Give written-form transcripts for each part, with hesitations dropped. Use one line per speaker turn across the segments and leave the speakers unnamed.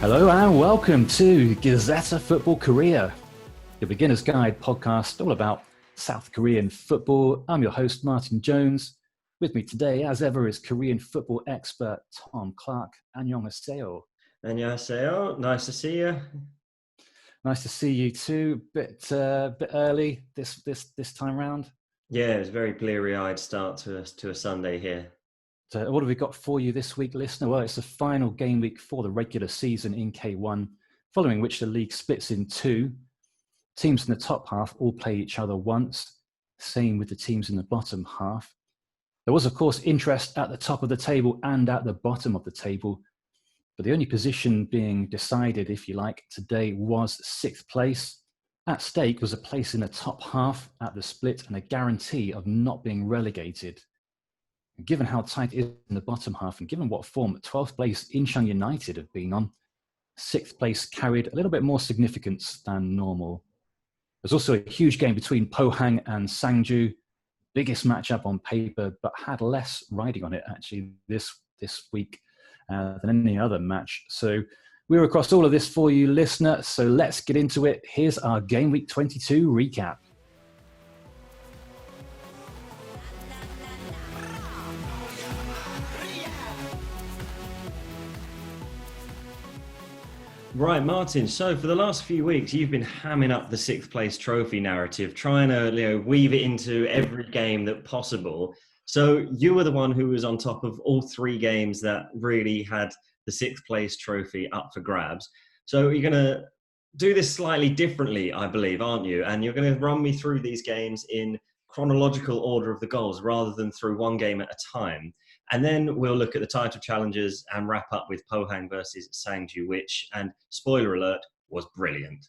Hello and welcome to Gazzetta Football Korea, the beginner's guide podcast all about South Korean football. I'm your host, Martin Jones. With me today, as ever, is Korean football expert Tom Clark. Annyeonghaseyo.
Annyeonghaseyo. Nice to see you.
Nice to see you too. Bit early this time round.
Yeah, it was a very bleary-eyed start to a Sunday here.
So what have we got for you this week, listener? Well, it's the final game week for the regular season in K1, following which the league splits in two. Teams in the top half all play each other once. Same with the teams in the bottom half. There was, of course, interest at the top of the table and at the bottom of the table. But the only position being decided, if you like, today was sixth place. At stake was a place in the top half at the split and a guarantee of not being relegated. Given how tight it is in the bottom half and given what form 12th place Incheon United have been on, 6th place carried a little bit more significance than normal. There's also a huge game between Pohang and Sangju, biggest matchup on paper, but had less riding on it actually this week than any other match. So we're across all of this for you, listener. So let's get into it. Here's our Game Week 22 recap.
Right, Martin. So for the last few weeks, you've been hamming up the sixth place trophy narrative, trying to weave it into every game that possible. So you were the one who was on top of all three games that really had the sixth place trophy up for grabs. So you're going to do this slightly differently, I believe, aren't you? And you're going to run me through these games in chronological order of the goals rather than through one game at a time. And then we'll look at the title challenges and wrap up with Pohang versus Sangju, which, and spoiler alert, was brilliant.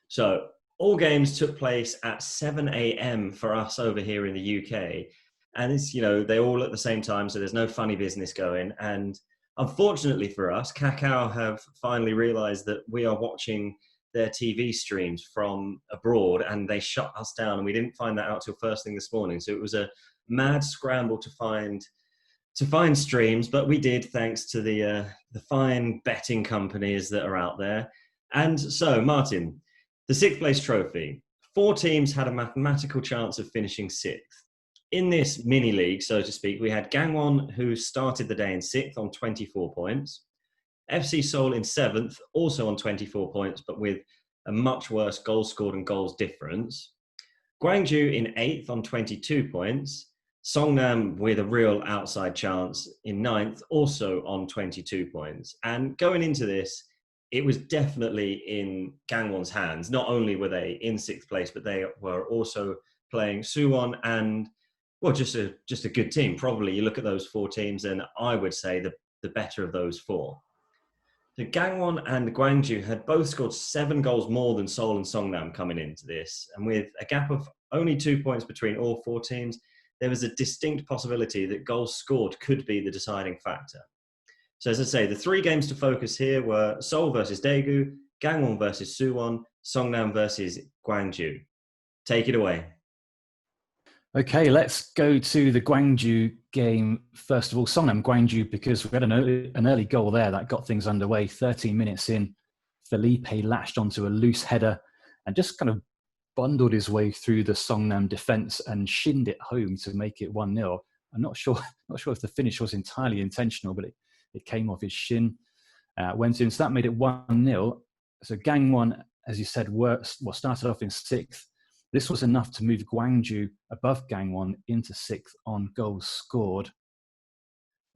So all games took place at 7 a.m. for us over here in the UK. And it's, they all at the same time, so there's no funny business going. And unfortunately for us, Kakao have finally realized that we are watching their TV streams from abroad and they shut us down. And we didn't find that out till first thing this morning. So it was a mad scramble to find streams, but we did, thanks to the fine betting companies that are out there. And so, Martin, the sixth place trophy. 4 teams had a mathematical chance of finishing sixth. In this mini league, so to speak, we had Gangwon, who started the day in sixth on 24 points. FC Seoul in seventh, also on 24 points, but with a much worse goals scored and goals difference. Gwangju in eighth on 22 points. Songnam with a real outside chance in ninth, also on 22 points. And going into this, it was definitely in Gangwon's hands. Not only were they in sixth place, but they were also playing Suwon and, well, just a good team. Probably you look at those 4 teams and I would say the better of those 4. So Gangwon and Gwangju had both scored 7 goals more than Seoul and Songnam coming into this. And with a gap of only 2 points between all 4 teams, there was a distinct possibility that goals scored could be the deciding factor. So as I say, the 3 games to focus here were Seoul versus Daegu, Gangwon versus Suwon, Songnam versus Gwangju. Take it away.
Okay, let's go to the Gwangju game. First of all, Songnam Gwangju, because we had an early goal there that got things underway. 13 minutes in, Felipe latched onto a loose header and just kind of bundled his way through the Songnam defence and shinned it home to make it 1-0. I'm not sure if the finish was entirely intentional, but it came off his shin. Went in, so that made it 1-0. So Gangwon, as you said, started off in sixth. This was enough to move Gwangju above Gangwon into sixth on goals scored.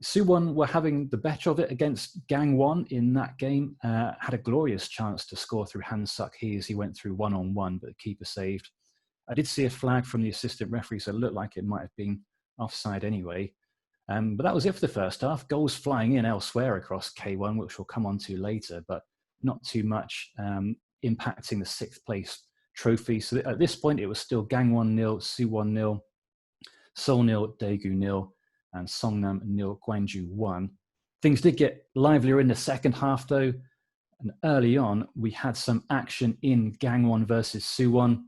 Suwon were having the better of it against Gangwon in that game. Had a glorious chance to score through Han Suk-hee as he went through one-on-one, but the keeper saved. I did see a flag from the assistant referee, so it looked like it might have been offside anyway. But that was it for the first half. Goals flying in elsewhere across K1, which we'll come on to later, but not too much impacting the sixth place trophy. So at this point, it was still Gangwon 0, Suwon 0, Seoul 0, Daegu 0, and Songnam 0, Gwangju 1. Things did get livelier in the second half, though. And early on, we had some action in Gangwon versus Suwon.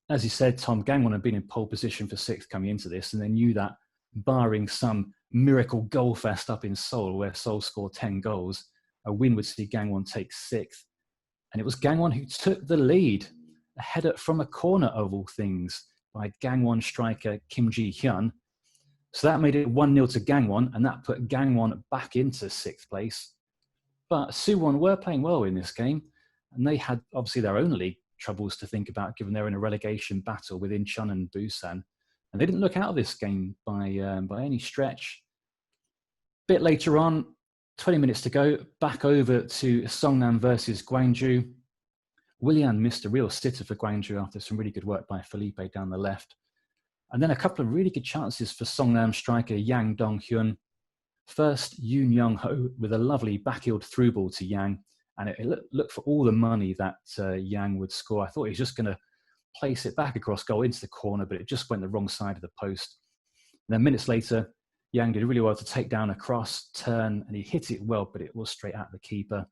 As you said, Tom, Gangwon had been in pole position for sixth coming into this, and they knew that, barring some miracle goal fest up in Seoul, where Seoul scored 10 goals, a win would see Gangwon take 6th. And it was Gangwon who took the lead, a header from a corner of all things by Gangwon striker Kim Ji-hyun. So that made it 1-0 to Gangwon, and that put Gangwon back into 6th place. But Suwon were playing well in this game, and they had obviously their own league troubles to think about, given they're in a relegation battle with Incheon and Busan. And they didn't look out of this game by any stretch. Bit later on, 20 minutes to go, back over to Songnam versus Gwangju. Willian missed a real sitter for Gwangju after some really good work by Felipe down the left. And then a couple of really good chances for Songnam striker Yang Dong-hyun. First, Yoon Young-ho with a lovely back-heeled through ball to Yang. And it looked for all the money that Yang would score. I thought he was just going to place it back across goal into the corner, but it just went the wrong side of the post. And then minutes later, Yang did really well to take down a cross, turn, and he hit it well, but it was straight at the keeper.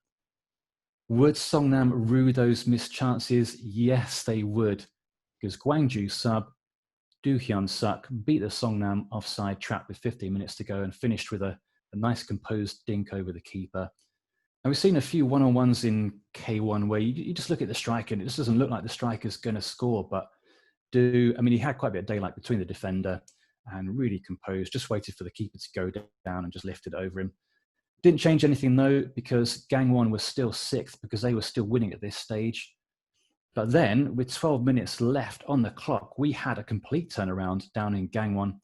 Would Songnam rue those missed chances? Yes, they would, because Gwangju sub Do Hyun Suk beat the Songnam offside trap with 15 minutes to go and finished with a nice composed dink over the keeper. And we've seen a few one-on-ones in K1 where you just look at the striker and it just doesn't look like the striker's going to score, but he had quite a bit of daylight between the defender and really composed, just waited for the keeper to go down and just lifted over him. Didn't change anything though, because Gangwon was still 6th because they were still winning at this stage. But then, with 12 minutes left on the clock, we had a complete turnaround down in Gangwon.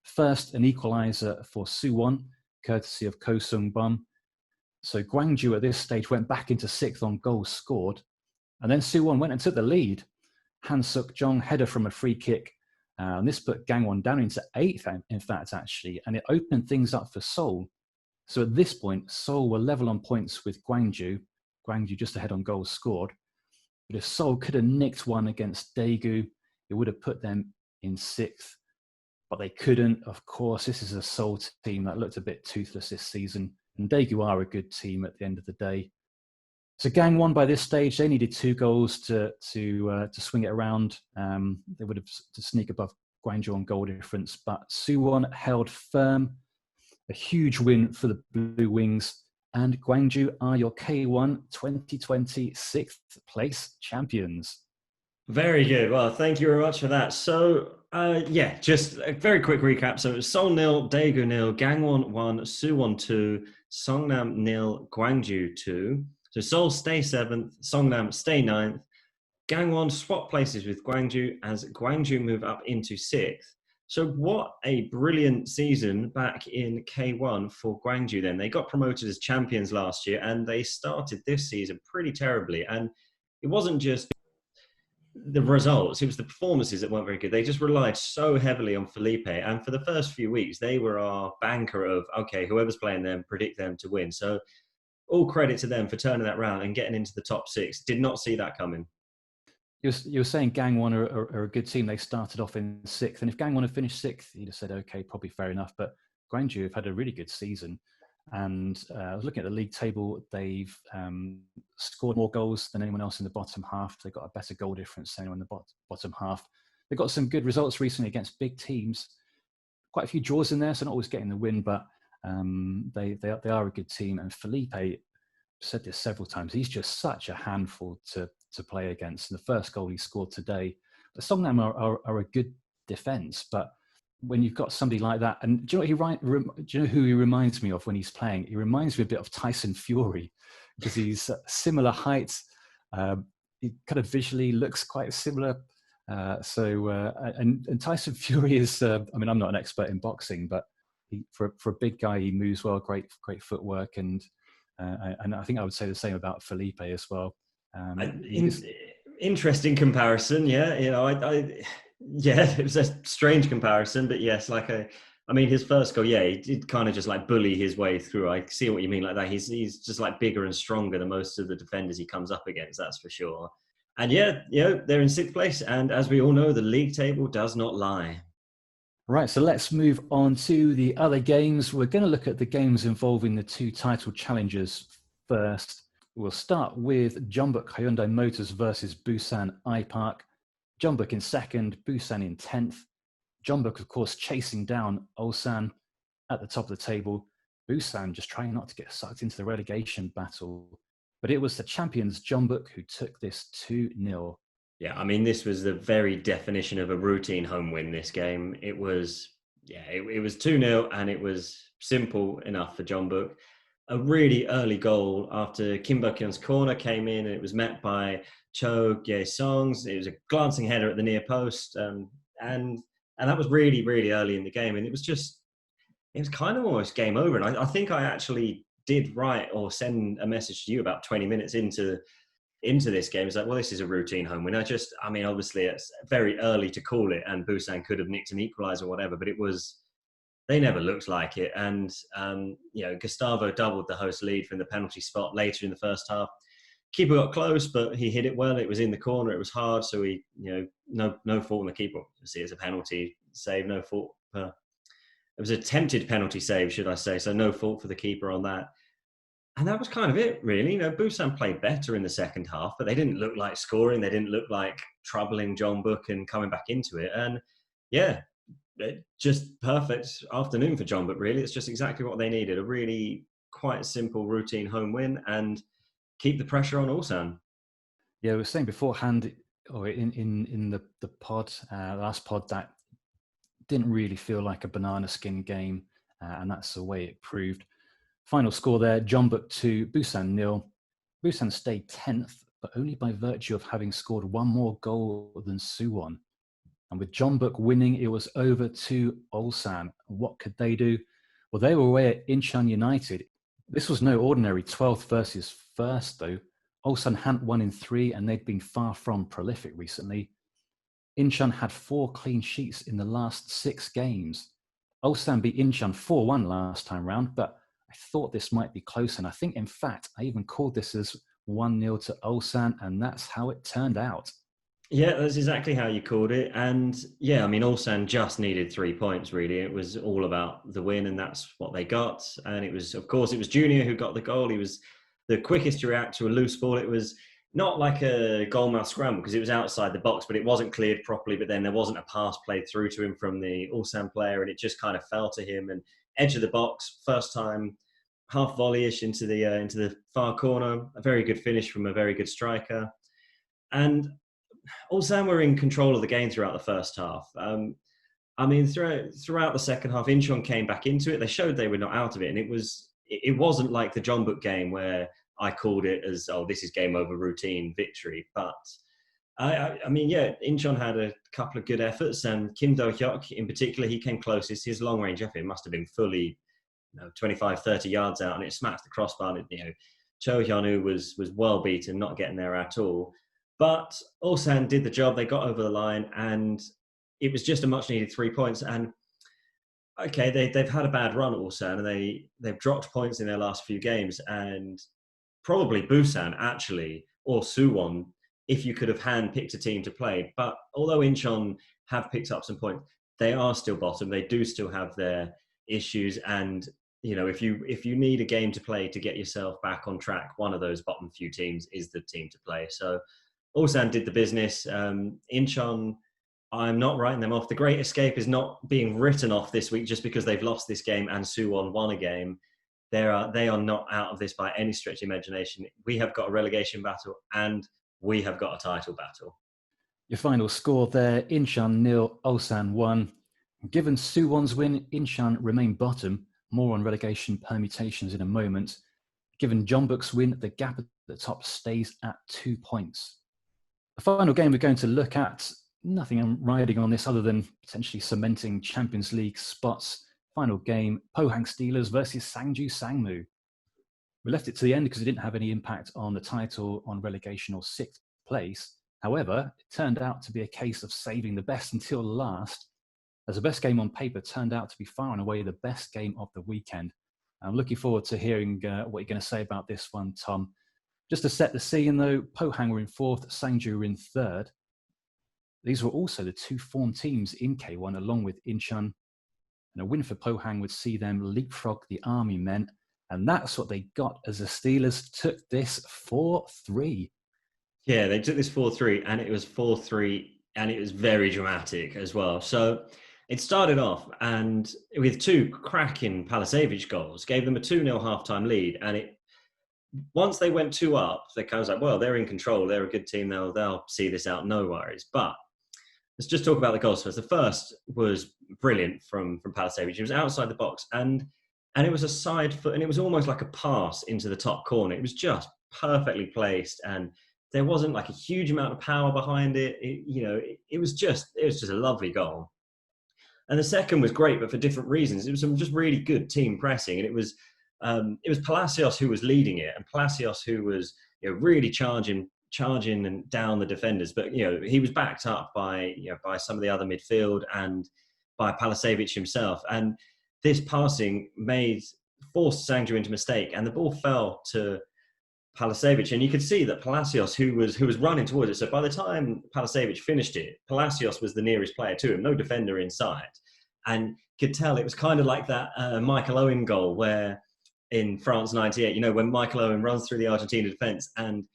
First, an equaliser for Suwon, courtesy of Ko Sung-bum. So Gwangju at this stage went back into 6th on goals scored. And then Suwon went and took the lead. Han Suk-jong header from a free kick. And this put Gangwon down into 8th, in fact, actually. And it opened things up for Seoul. So at this point, Seoul were level on points with Gwangju. Gwangju just ahead on goals scored. But if Seoul could have nicked one against Daegu, it would have put them in 6th. But they couldn't. Of course, this is a Seoul team that looked a bit toothless this season. And Daegu are a good team at the end of the day. So Gangwon by this stage, they needed 2 goals to swing it around. They would have to sneak above Gwangju on goal difference. But Suwon held firm. A huge win for the Blue Wings. And Gwangju are your K1 2020 6th place champions.
Very good. Well, thank you very much for that. So, just a very quick recap. So it was Seoul 0, Daegu 0, Gangwon 1, Suwon 2, Songnam 0, Gwangju 2. So Seoul stay 7th, Songnam stay 9th. Gangwon swap places with Gwangju as Gwangju move up into 6th. So what a brilliant season back in K1 for Gwangju then. They got promoted as champions last year and they started this season pretty terribly. And it wasn't just the results, it was the performances that weren't very good. They just relied so heavily on Felipe. And for the first few weeks, they were our banker of, okay, whoever's playing them, predict them to win. So all credit to them for turning that round and getting into the top 6. Did not see that coming.
You were saying Gangwon are a good team. They started off in 6th. And if Gangwon had finished 6th, you'd have said, okay, probably fair enough. But Gwangju have had a really good season. And I was looking at the league table. They've scored more goals than anyone else in the bottom half. They've got a better goal difference than anyone in the bottom half. They've got some good results recently against big teams. Quite a few draws in there, so not always getting the win, but they are a good team. And Felipe, I've said this several times, he's just such a handful to play against. And the first goal he scored today, the Songnam are a good defence, but when you've got somebody like that, and do you know who he reminds me of when he's playing? He reminds me a bit of Tyson Fury because he's similar height. He kind of visually looks quite similar. And Tyson Fury is, I'm not an expert in boxing, but for a big guy, he moves well, great footwork. And I think I would say the same about Felipe as well.
Interesting comparison. Yeah. It was a strange comparison, but yes, his first goal, he did kind of just like bully his way through. I see what you mean like that. He's just like bigger and stronger than most of the defenders he comes up against, that's for sure. And they're in 6th place. And as we all know, the league table does not lie.
Right, so let's move on to the other games. We're going to look at the games involving the 2 title challengers first. We'll start with Jeonbuk Hyundai Motors versus Busan iPark. Jeonbuk in 2nd, Busan in 10th. Jeonbuk, of course, chasing down Ulsan at the top of the table. Busan just trying not to get sucked into the relegation battle. But it was the champions Jeonbuk who took this 2-0.
Yeah, I mean, this was the very definition of a routine home win, this game. It was, it was 2-0, and it was simple enough for Jeonbuk. A really early goal after Kim Bo-kyun's corner came in, and it was met by Cho Gye-song's. It was a glancing header at the near post, and that was really, really early in the game. And it was kind of almost game over. And I think I actually did write or send a message to you about 20 minutes into this game. It's like, well, this is a routine home win. I mean, obviously it's very early to call it, and Busan could have nicked an equaliser or whatever, but they never looked like it. And, Gustavo doubled the host lead from the penalty spot later in the first half. Keeper got close, but he hit it well. It was in the corner. It was hard. So no fault on the keeper. See, it's a penalty save, no fault. It was a attempted penalty save, should I say. So no fault for the keeper on that. And that was kind of it, really. Busan played better in the second half, but they didn't look like scoring. They didn't look like troubling Jeonbuk and coming back into it. And yeah, just perfect afternoon for Jeonbuk, really. It's just exactly what they needed. A really quite simple routine home win and keep the pressure on Ulsan.
Yeah, we were saying beforehand, or in the pod, last pod, that didn't really feel like a banana skin game, and that's the way it proved. Final score there, Jeonbuk 2, Busan 0. Busan stayed 10th, but only by virtue of having scored one more goal than Suwon. And with Jeonbuk winning, it was over to Ulsan. What could they do? Well, they were away at Incheon United. This was no ordinary 12th versus 1st, though. Ulsan hadn't won in 3, and they'd been far from prolific recently. Incheon had 4 clean sheets in the last 6 games. Ulsan beat Incheon 4-1 last time round, but I thought this might be close, and I think, in fact, I even called this as 1-0 to Ulsan, and that's how it turned out.
Yeah, that's exactly how you called it. And yeah, I mean, Ulsan just needed 3 points, really. It was all about the win, and that's what they got. And it was, of course, it was Junior who got the goal. He was the quickest to react to a loose ball. It was not like a goalmouth scramble because it was outside the box, but it wasn't cleared properly. But then there wasn't a pass played through to him from the Ulsan player, and it just kind of fell to him. And edge of the box, first time, half volleyish into the far corner. A very good finish from a very good striker. And Ulsan were in control of the game throughout the first half. I mean, throughout the second half, Incheon came back into it. They showed they were not out of it, and it wasn't like the Jeonbuk game where I called it as, oh, this is game over, routine victory. But I mean, yeah, Incheon had a couple of good efforts, and Kim Do-hyuk in particular, he came closest. His long range effort must have been fully 25, 30 yards out, and it smacked the crossbar. Cho Hyun-woo was well beaten, not getting there at all. But Ulsan did the job. They got over the line, and it was just a much needed 3 points. And okay, they've had a bad run at Ulsan, and they've dropped points in their last few games. And probably Busan, actually, or Suwon, if you could have handpicked a team to play. But although Incheon have picked up some points, they are still bottom. They do still have their issues. And if you need a game to play to get yourself back on track, one of those bottom few teams is the team to play. So Ulsan did the business. Incheon, I'm not writing them off. The Great Escape is not being written off this week just because they've lost this game and Suwon won a game. They are not out of this by any stretch of imagination. We have got a relegation battle and we have got a title battle.
Your final score there, Incheon 0, Ulsan 1. Given Suwon's win, Incheon remain bottom. More on relegation permutations in a moment. Given Jeonbuk's win, the gap at the top stays at 2 points. The final game we're going to look at, nothing I'm riding on this other than potentially cementing Champions League spots. Final game, Pohang Steelers versus Sangju Sangmu. We left it to the end because it didn't have any impact on the title, on relegation or 6th place. However, it turned out to be a case of saving the best until last, as the best game on paper turned out to be far and away the best game of the weekend. I'm looking forward to hearing what you're going to say about this one, Tom. Just to set the scene, though, Pohang were in 4th, Sangju were in 3rd. These were also the 2 form teams in K1, along with Incheon. And a win for Pohang would see them leapfrog the Army men. And that's what they got as the Steelers took this 4-3.
Yeah, they took this 4-3, and it was 4-3, and it was very dramatic as well. So it started off and with two cracking Palacevic goals, gave them a 2-0 halftime lead. And once they went 2 up, they kind of like, well, they're in control. They're a good team. They'll see this out. No worries. But let's just talk about the goals first. The first was brilliant from Palacevic. It was outside the box and it was a side foot, and it was almost like a pass into the top corner. It was just perfectly placed, and there wasn't like a huge amount of power behind it. It was just a lovely goal. And the second was great, but for different reasons. It was some just really good team pressing, and it was Palacios who was leading it, and Palacios who was really charging and down the defenders. But he was backed up by some of the other midfield and by Palacevic himself. And this passing forced Sangju into mistake, and the ball fell to Palacevic, and you could see that Palacios, who was running towards it. So by the time Palacevic finished it, Palacios was the nearest player to him, no defender inside, and could tell it was kind of like that Michael Owen goal where in France '98, when Michael Owen runs through the Argentina defence and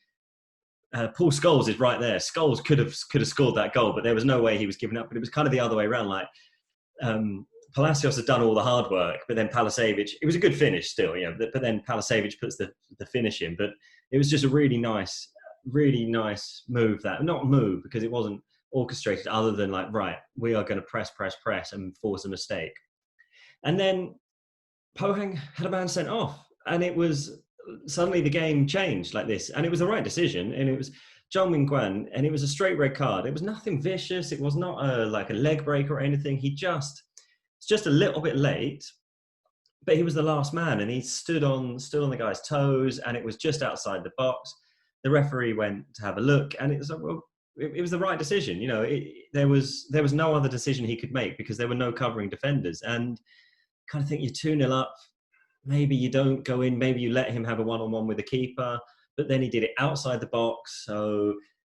Paul Scholes is right there. Scholes could have scored that goal, but there was no way he was giving up. But it was kind of the other way around, like. Palacios had done all the hard work, but then Palacevic, it was a good finish still, but then Palacevic puts the finish in. But it was just a really nice move not move because it wasn't orchestrated other than like, right, we are going to press and force a mistake. And then Pohang had a man sent off, and it was suddenly the game changed like this, and it was the right decision, and it was John Mingguan, and it was a straight red card. It was nothing vicious. It was not like a leg break or anything. It's just a little bit late, but he was the last man, and he stood on the guy's toes, and it was just outside the box. The referee went to have a look, and it was the right decision. There was no other decision he could make because there were no covering defenders, and kind of think you're 2-0 up. Maybe you don't go in. Maybe you let him have a one-on-one with the keeper, but then he did it outside the box. So.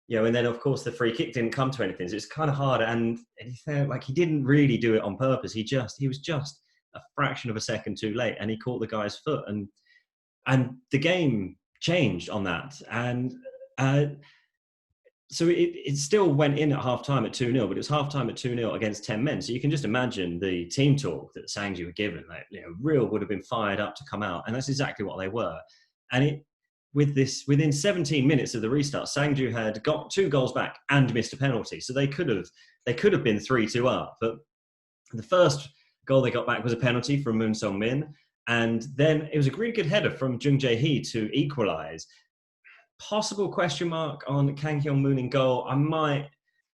And then of course the free kick didn't come to anything. So it's kind of hard, and he felt like he didn't really do it on purpose. He was just a fraction of a second too late, and he caught the guy's foot, and the game changed on that. And so it still went in at half time at 2-0, but it was half time at 2-0 against 10 men. So you can just imagine the team talk that Sangju were given. Like, Real would have been fired up to come out, and that's exactly what they were. And within 17 minutes of the restart, Sangju had got 2 goals back and missed a penalty. So they could have been 3-2 up. But the first goal they got back was a penalty from Moon Song-min. And then it was a really good header from Jung Jae-hee to equalise. Possible question mark on Kang Hyung-moon in goal. I might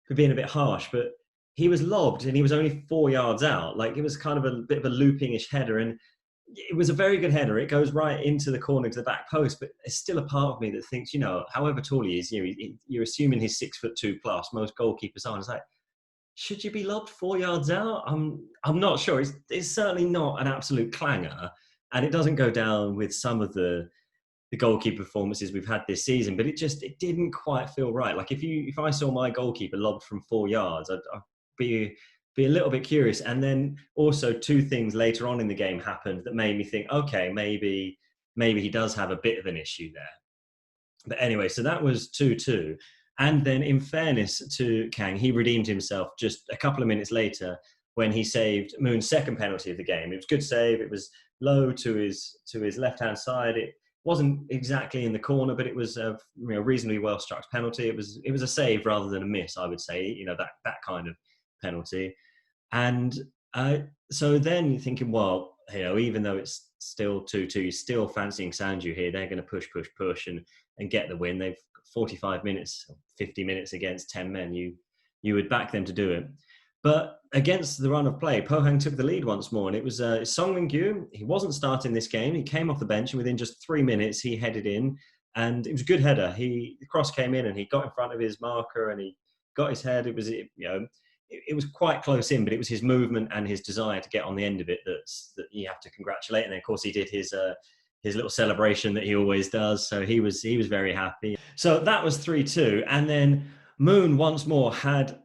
be being a bit harsh, but he was lobbed and he was only 4 yards out. Like, it was kind of a bit of a looping-ish header. And it was a very good header. It goes right into the corner to the back post, but there's still a part of me that thinks, however tall he is, you're assuming he's 6'2" plus. Most goalkeepers are. It's like, should you be lobbed 4 yards out? I'm not sure. It's certainly not an absolute clanger, and it doesn't go down with some of the goalkeeper performances we've had this season. But it didn't quite feel right. Like if I saw my goalkeeper lobbed from 4 yards, I'd be a little bit curious. And then also 2 things later on in the game happened that made me think, okay, maybe he does have a bit of an issue there. But anyway, so that was 2-2. And then in fairness to Kang, he redeemed himself just a couple of minutes later when he saved Moon's second penalty of the game. It was a good save. It was low to his left-hand side. It wasn't exactly in the corner, but it was a reasonably well-struck penalty. It was a save rather than a miss, I would say, that kind of penalty. And so then you're thinking, well, even though it's still 2-2, you're still fancying Sangju here. They're going to push and get the win. They've got 45 minutes, 50 minutes against 10 men. You would back them to do it. But against the run of play, Pohang took the lead once more, and it was Song Min-gyu. He wasn't starting this game. He came off the bench, and within just 3 minutes, he headed in, and it was a good header. The cross came in, and he got in front of his marker, and he got his head. It was quite close in, but it was his movement and his desire to get on the end of it that you have to congratulate. And then, of course, he did his little celebration that he always does. So he was very happy. So that was 3-2. And then Moon once more had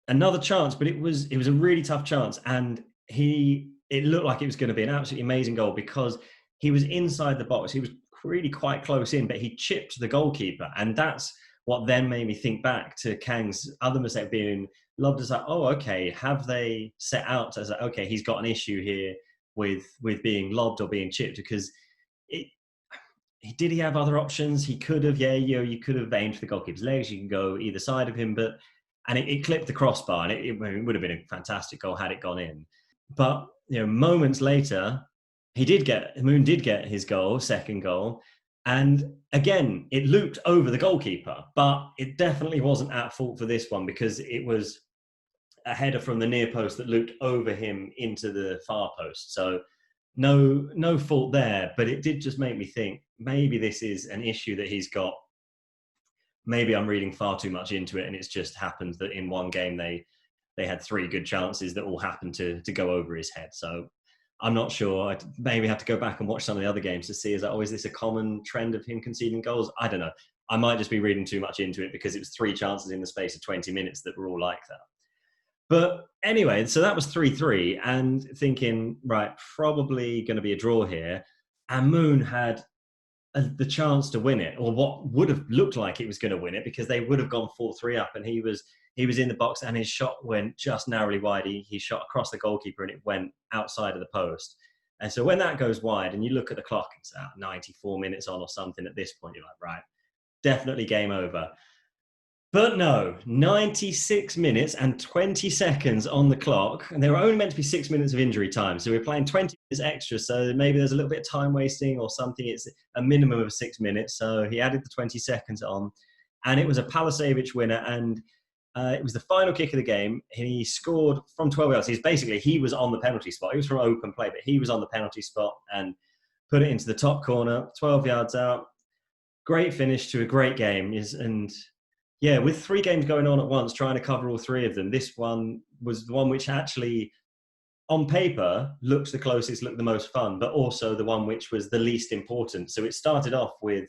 another chance, but it was a really tough chance. And it looked like it was going to be an absolutely amazing goal because he was inside the box. He was really quite close in, but he chipped the goalkeeper. And that's what then made me think back to Kang's other mistake being lobbed us like, oh, okay, have they set out as like, okay, he's got an issue here with being lobbed or being chipped? Because it, did he have other options? He could have, yeah, you could have aimed for the goalkeeper's legs. You can go either side of him, but it clipped the crossbar, and it would have been a fantastic goal had it gone in. But moments later, Moon did get his goal, second goal, and again it looped over the goalkeeper. But it definitely wasn't at fault for this one because it was a header from the near post that looped over him into the far post. So no fault there, but it did just make me think maybe this is an issue that he's got. Maybe I'm reading far too much into it, and it's just happened that in one game they had 3 good chances that all happened to go over his head. So I'm not sure. I'd maybe have to go back and watch some of the other games to see, is this a common trend of him conceding goals? I don't know. I might just be reading too much into it because it was 3 chances in the space of 20 minutes that were all like that. But anyway, so that was 3-3, and thinking, right, probably going to be a draw here. And Moon had the chance to win it, or what would have looked like it was going to win it, because they would have gone 4-3 up, and he was in the box, and his shot went just narrowly wide. He shot across the goalkeeper, and it went outside of the post. And so when that goes wide, and you look at the clock, it's 94 minutes on or something at this point, you're like, right, definitely game over. But no, 96 minutes and 20 seconds on the clock. And there were only meant to be 6 minutes of injury time. So we're playing 20 minutes extra. So maybe there's a little bit of time wasting or something. It's a minimum of 6 minutes. So he added the 20 seconds on. And it was a Palacevic winner. And it was the final kick of the game. He scored from 12 yards. He was on the penalty spot. He was from open play, but he was on the penalty spot and put it into the top corner, 12 yards out. Great finish to a great game. And yeah, with 3 games going on at once, trying to cover all 3 of them, this one was the one which actually, on paper, looked the closest, looked the most fun, but also the one which was the least important. So it started off with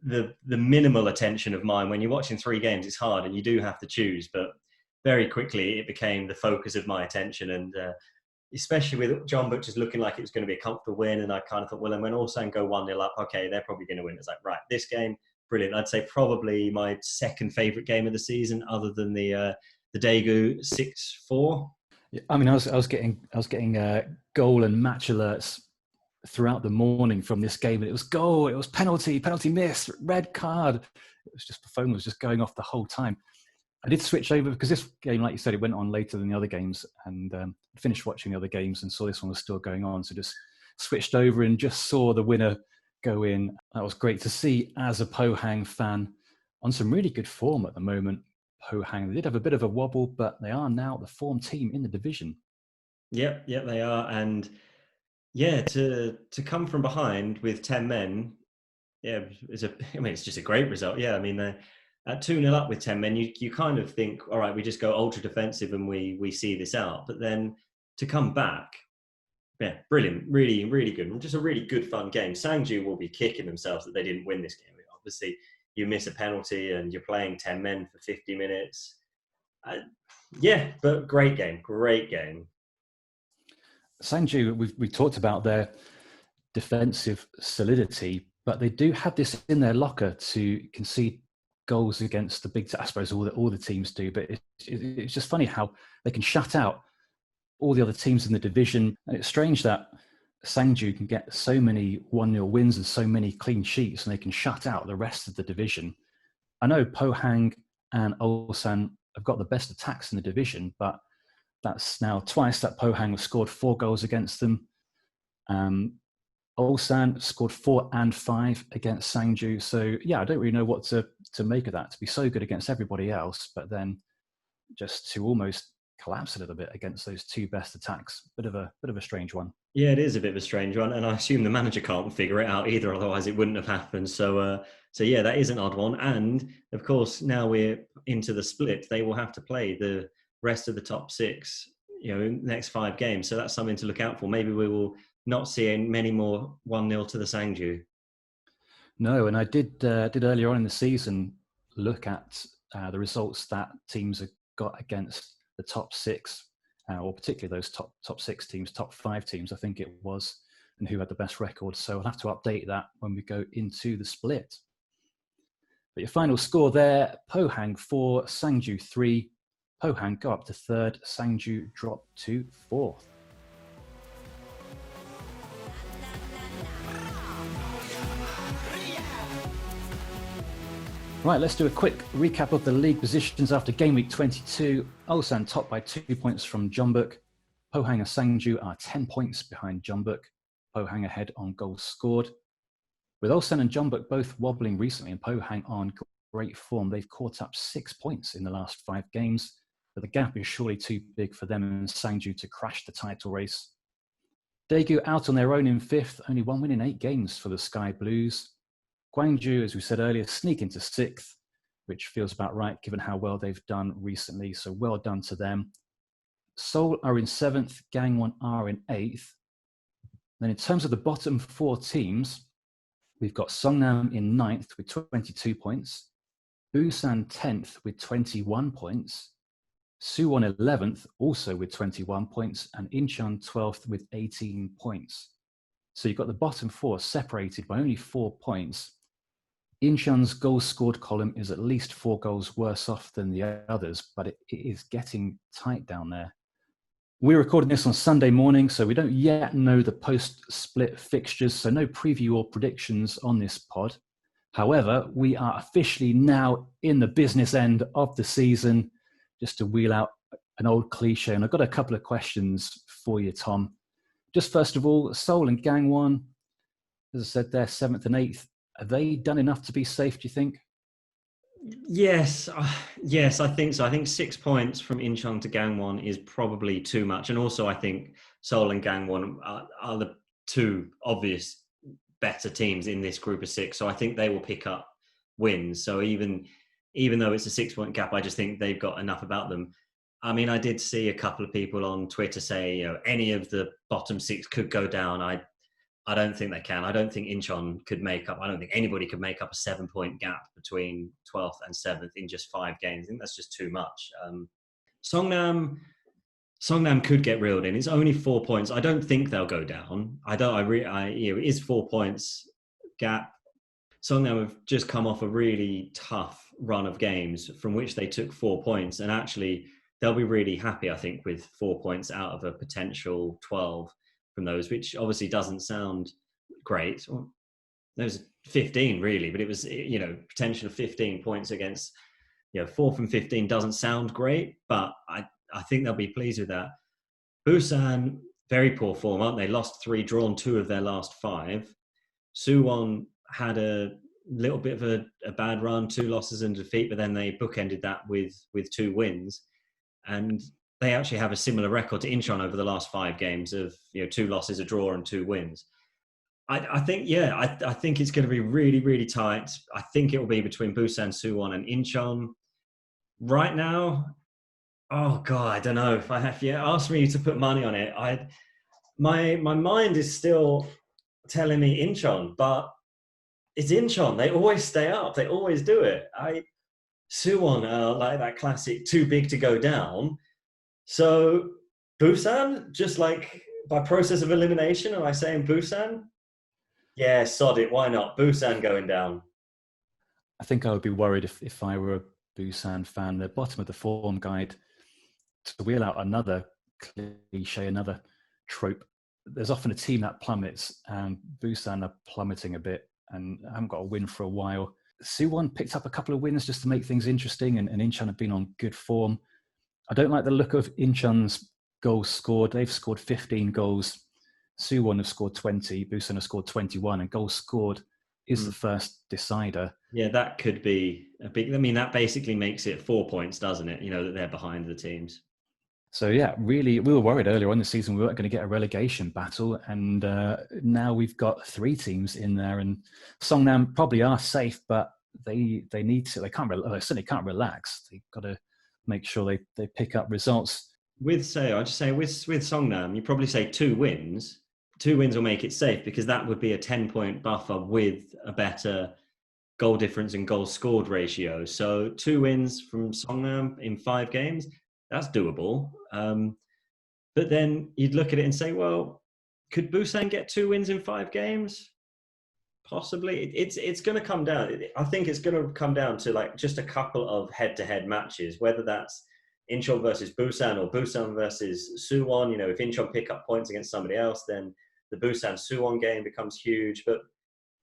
the minimal attention of mine. When you're watching 3 games, it's hard and you do have to choose, but very quickly it became the focus of my attention. And especially with Jeonbuk just looking like it was going to be a comfortable win, and I kind of thought, well, and when Ulsan go 1-0 up, okay, they're probably going to win. It's like, right, this game, brilliant. I'd say probably my second favourite game of the season, other than the Daegu 6-4.
Yeah, I mean, I was getting goal and match alerts throughout the morning from this game, and it was goal, it was penalty miss, red card. It was just, the phone was just going off the whole time. I did switch over because this game, like you said, it went on later than the other games, and finished watching the other games and saw this one was still going on. So just switched over and just saw the winner go in. That was great to see as a Pohang fan, on some really good form at the moment. Pohang, they did have a bit of a wobble, but they are now the form team in the division.
Yep, they are. And yeah, to come from behind with 10 men, yeah, it's just a great result. Yeah, I mean, at 2-0 up with 10 men, you kind of think, all right, we just go ultra defensive and we see this out. But then to come back, yeah, brilliant, really, really good. Just a really good, fun game. Sangju will be kicking themselves that they didn't win this game. Obviously, you miss a penalty and you're playing 10 men for 50 minutes. Yeah, but great game.
Sangju, we talked about their defensive solidity, but they do have this in their locker to concede goals against the big, I suppose all the teams do, but it's just funny how they can shut out all the other teams in the division. And it's strange that Sangju can get so many 1-0 wins and so many clean sheets, and they can shut out the rest of the division. I know Pohang and Ulsan have got the best attacks in the division, but that's now twice that Pohang has scored 4 goals against them. Ulsan scored 4 and 5 against Sangju. So yeah, I don't really know what to make of that, to be so good against everybody else, but then just to almost collapse a little bit against those 2 best attacks. Bit of a strange one.
Yeah, it is a bit of a strange one, and I assume the manager can't figure it out either, otherwise it wouldn't have happened. So yeah, that is an odd one. And of course, now we're into the split, they will have to play the rest of the top 6, next 5 games. So that's something to look out for. Maybe we will not see many more 1-0 to the Sangju.
No, and I did earlier on in the season look at the results that teams have got against the top 6, or particularly those top 6 teams, top 5 teams, I think it was, and who had the best record. So I'll have to update that when we go into the split. But your final score there, Pohang 4, Sangju 3. Pohang go up to third, Sangju drop to fourth. Right, let's do a quick recap of the league positions after game week 22. Ulsan top by 2 points from Jeonbuk. Pohang and Sangju are 10 points behind Jeonbuk. Pohang ahead on goals scored. With Ulsan and Jeonbuk both wobbling recently and Pohang on great form, they've caught up 6 points in the last 5 games. But the gap is surely too big for them and Sangju to crash the title race. Daegu out on their own in 5th, only 1 win in 8 games for the Sky Blues. Gwangju, as we said earlier, sneak into 6th, which feels about right given how well they've done recently. So well done to them. Seoul are in 7th, Gangwon are in 8th. Then in terms of the bottom 4 teams, we've got Songnam in 9th with 22 points, Busan 10th with 21 points, Suwon 11th also with 21 points, and Incheon 12th with 18 points. So you've got the bottom 4 separated by only 4 points. Incheon's goals scored column is at least 4 goals worse off than the others, but it is getting tight down there. We're recording this on Sunday morning, so we don't yet know the post-split fixtures, so no preview or predictions on this pod. However, we are officially now in the business end of the season, just to wheel out an old cliche. And I've got a couple of questions for you, Tom. Just first of all, Seoul and Gangwon, as I said, they're 7th and 8th. Are they done enough to be safe, do you think?
Yes, I think so. I think 6 points from Incheon to Gangwon is probably too much. And also I think Seoul and Gangwon are the 2 obvious better teams in this group of 6. So I think they will pick up wins. So even though it's a 6-point gap, I just think they've got enough about them. I mean, I did see a couple of people on Twitter say, any of the bottom 6 could go down. I don't think they can. I don't think Incheon could I don't think anybody could make up a 7-point gap between 12th and 7th in just 5 games. I think that's just too much. Songnam could get reeled in. It's only 4 points. I don't think they'll go down. It is 4 points gap. Songnam have just come off a really tough run of games from which they took 4 points, and actually they'll be really happy, I think, with 4 points out of a potential 12 from those, which obviously doesn't sound great. There's 15 really, but it was, potential of 15 points against, 4 from 15 doesn't sound great, but I think they'll be pleased with that. Busan, very poor form, aren't they? Lost 3, drawn 2 of their last 5. Suwon had a little bit of a bad run, 2 losses and defeat, but then they bookended that with 2 wins. And they actually have a similar record to Incheon over the last 5 games of 2 losses, a draw, and 2 wins. I think it's going to be really, really tight. I think it will be between Busan, Suwon, and Incheon. Right now, oh God, I don't know. If you ask me to put money on it, my mind is still telling me Incheon, but it's Incheon. They always stay up. They always do it. Suwon are like that classic too big to go down. So Busan, just like by process of elimination, am I saying Busan? Yeah, sod it. Why not? Busan going down.
I think I would be worried if I were a Busan fan. The bottom of the form guide, to wheel out another cliche, another trope, there's often a team that plummets, and Busan are plummeting a bit and haven't got a win for a while. Suwon picked up a couple of wins just to make things interesting, and Incheon have been on good form. I don't like the look of Incheon's goals scored. They've scored 15 goals. Suwon have scored 20. Busan have scored 21. And goals scored is the first decider.
Yeah, that could be a big... I mean, that basically makes it 4 points, doesn't it? That they're behind the teams.
So, yeah, really, we were worried earlier on in the season we weren't going to get a relegation battle. And now we've got 3 teams in there. And Songnam probably are safe, but they need to... They certainly can't relax. They've got to make sure they pick up results.
With Songnam, you probably say 2 wins. 2 wins will make it safe because that would be a 10-point buffer with a better goal difference and goals scored ratio. So 2 wins from Songnam in 5 games, that's doable. But then you'd look at it and say, well, could Busan get 2 wins in 5 games? Possibly. It's going to come down. I think it's going to come down to like just a couple of head-to-head matches, whether that's Incheon versus Busan or Busan versus Suwon. If Incheon pick up points against somebody else, then the Busan Suwon game becomes huge. But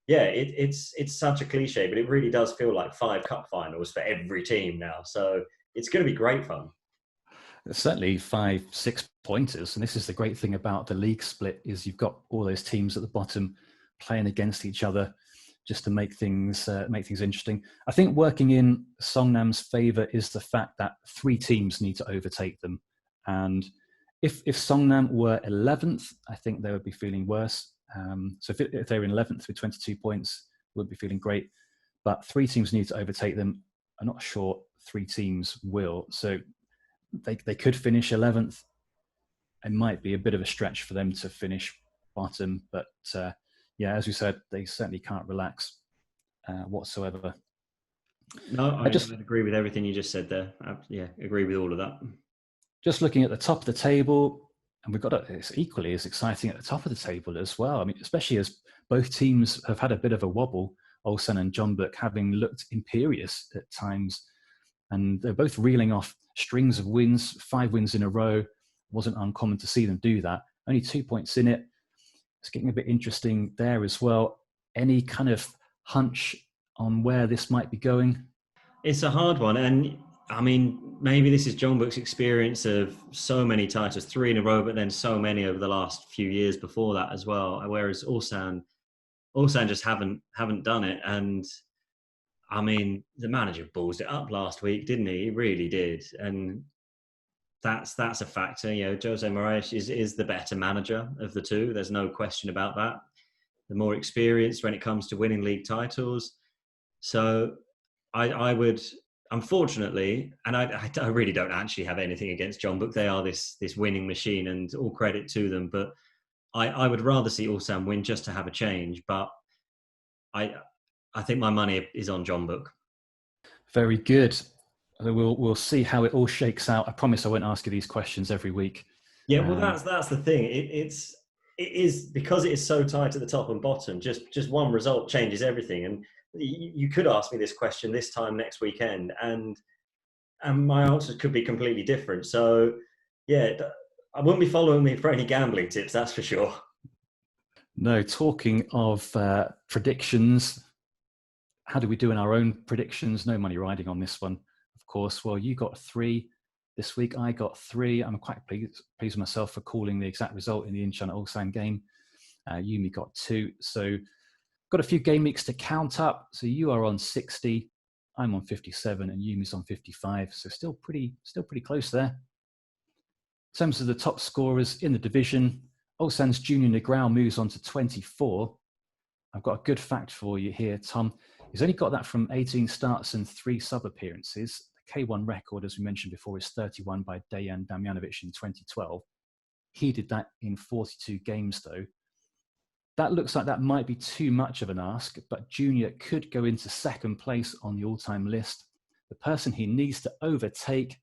yeah, it's such a cliche, but it really does feel like 5 cup finals for every team now. So it's going to be great fun.
Certainly 5, 6 pointers. And this is the great thing about the league split is you've got all those teams at the bottom playing against each other just to make things interesting. I think working in Songnam's favour is the fact that 3 teams need to overtake them. And if Songnam were 11th, I think they would be feeling worse. So if they were in 11th with 22 points, would be feeling great. But 3 teams need to overtake them. I'm not sure 3 teams will. So they could finish 11th. It might be a bit of a stretch for them to finish bottom, but yeah, as we said, they certainly can't relax whatsoever.
No, I agree with everything you just said there. Yeah, agree with all of that.
Just looking at the top of the table, and it's equally as exciting at the top of the table as well. I mean, especially as both teams have had a bit of a wobble, Ulsan and Jeonbuk having looked imperious at times, and they're both reeling off strings of wins, 5 wins in a row. Wasn't uncommon to see them do that. Only 2 points in it. It's getting a bit interesting there as well. Any kind of hunch on where this might be going?
It's a hard one. And I mean, maybe this is Jeonbuk's experience of so many titles, 3 in a row, but then so many over the last few years before that as well. Whereas Ulsan just haven't done it. And I mean, the manager ballsed it up last week, didn't he? He really did. And that's a factor. Jose Moraes is the better manager of the two. There's no question about that. The more experienced when it comes to winning league titles. So I would, unfortunately, and I really don't actually have anything against Jeonbuk. They are this winning machine, and all credit to them. But I would rather see Ulsan win just to have a change. But I think my money is on Jeonbuk.
Very good. We'll see how it all shakes out. I promise I won't ask you these questions every week.
Yeah, well, that's the thing. It is because it is so tight at the top and bottom. Just one result changes everything. And you could ask me this question this time next weekend, and my answers could be completely different. So, yeah, I wouldn't be following me for any gambling tips. That's for sure.
No, talking of predictions, how do we do in our own predictions? No money riding on this one, of course. Well, you got 3 this week. I got 3. I'm quite pleased with myself for calling the exact result in the Incheon Ulsan game. Yumi got 2. So got a few game weeks to count up. So you are on 60, I'm on 57, and Yumi's on 55. So still pretty close there. In terms of the top scorers in the division, Ulsan's Junior Negrao moves on to 24. I've got a good fact for you here, Tom. He's only got that from 18 starts and 3 sub-appearances. The K1 record, as we mentioned before, is 31 by Dejan Damjanovic in 2012. He did that in 42 games, though. That looks like that might be too much of an ask, but Junior could go into second place on the all-time list. The person he needs to overtake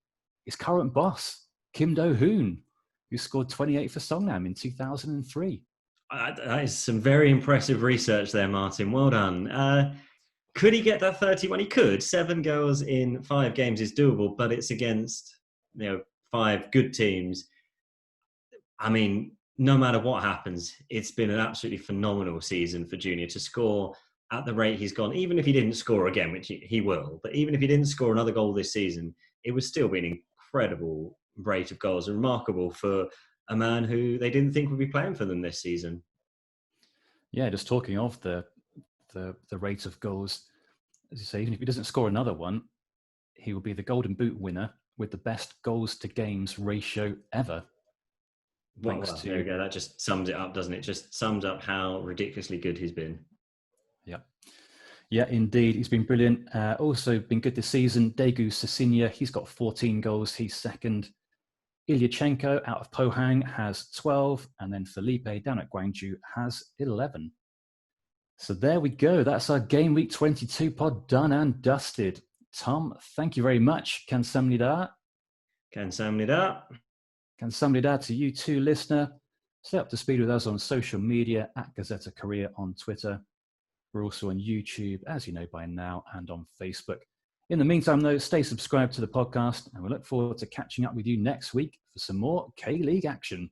is current boss, Kim Do-hoon, who scored 28 for Songnam in 2003.
That is some very impressive research there, Martin. Well done. Could he get that 31? He could. 7 goals in 5 games is doable, but it's against 5 good teams. I mean, no matter what happens, it's been an absolutely phenomenal season for Junior to score at the rate he's gone. Even if he didn't score again, which he will, but even if he didn't score another goal this season, it would still be an incredible rate of goals, remarkable for a man who they didn't think would be playing for them this season.
Yeah, just talking of the rate of goals, as you say, even if he doesn't score another one, he will be the Golden Boot winner with the best goals to games ratio ever.
Well, there we go. That just sums it up, doesn't it? Just sums up how ridiculously good he's been.
Yeah, indeed. He's been brilliant. Also been good this season. Daegu Cecilia, he's got 14 goals. He's second. Ilyachenko out of Pohang has 12. And then Felipe down at Gwangju has 11. So there we go. That's our Game Week 22 pod done and dusted. Tom, thank you very much. Kamsahamnida.
Kamsahamnida.
Kamsahamnida to you too, listener. Stay up to speed with us on social media at Gazzetta Korea on Twitter. We're also on YouTube, as you know by now, and on Facebook. In the meantime, though, stay subscribed to the podcast, and we look forward to catching up with you next week for some more K-League action.